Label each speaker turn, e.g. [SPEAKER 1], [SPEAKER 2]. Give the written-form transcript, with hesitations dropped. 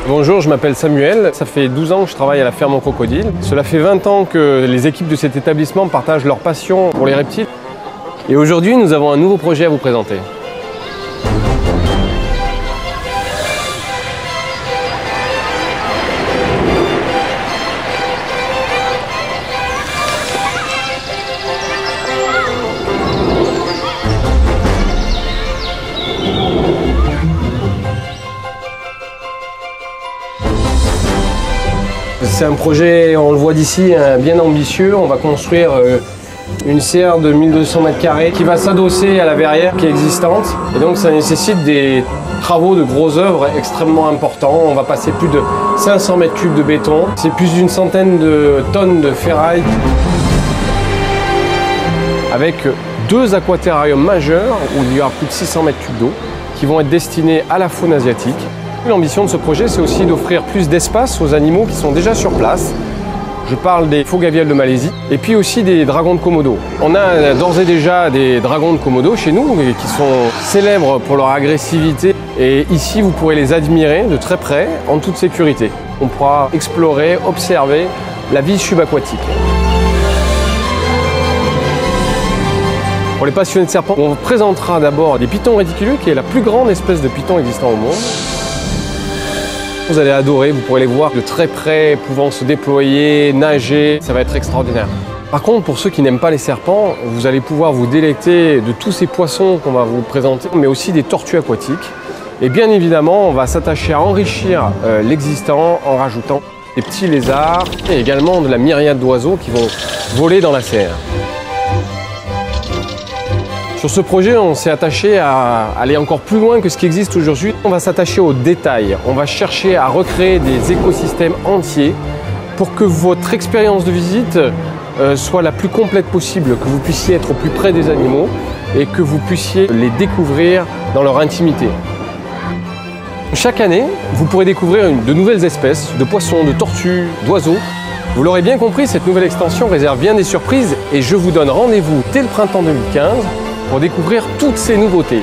[SPEAKER 1] Bonjour, je m'appelle Samuel. Ça fait 12 ans que je travaille à la ferme en crocodile. Cela fait 20 ans que les équipes de cet établissement partagent leur passion pour les reptiles. Et aujourd'hui, nous avons un nouveau projet à vous présenter. C'est un projet, on le voit d'ici, bien ambitieux. On va construire une serre de 1200 m² qui va s'adosser à la verrière qui est existante. Et donc ça nécessite des travaux de gros œuvres extrêmement importants. On va passer plus de 500 m³ de béton. C'est plus d'une centaine de tonnes de ferraille. Avec 2 aquaterrariums majeurs où il y aura plus de 600 m³ d'eau qui vont être destinés à la faune asiatique. L'ambition de ce projet, c'est aussi d'offrir plus d'espace aux animaux qui sont déjà sur place. Je parle des faux gavials de Malaisie et puis aussi des dragons de Komodo. On a d'ores et déjà des dragons de Komodo chez nous qui sont célèbres pour leur agressivité. Et ici, vous pourrez les admirer de très près, en toute sécurité. On pourra explorer, observer la vie subaquatique. Pour les passionnés de serpents, on vous présentera d'abord des pitons réticuleux, qui est la plus grande espèce de python existant au monde. Vous allez adorer, vous pourrez les voir de très près, pouvant se déployer, nager, ça va être extraordinaire. Par contre, pour ceux qui n'aiment pas les serpents, vous allez pouvoir vous délecter de tous ces poissons qu'on va vous présenter, mais aussi des tortues aquatiques. Et bien évidemment, on va s'attacher à enrichir l'existant en rajoutant des petits lézards et également de la myriade d'oiseaux qui vont voler dans la serre. Sur ce projet, on s'est attaché à aller encore plus loin que ce qui existe aujourd'hui. On va s'attacher aux détails. On va chercher à recréer des écosystèmes entiers pour que votre expérience de visite soit la plus complète possible, que vous puissiez être au plus près des animaux et que vous puissiez les découvrir dans leur intimité. Chaque année, vous pourrez découvrir de nouvelles espèces de poissons, de tortues, d'oiseaux. Vous l'aurez bien compris, cette nouvelle extension réserve bien des surprises et je vous donne rendez-vous dès le printemps 2015 pour découvrir toutes ces nouveautés.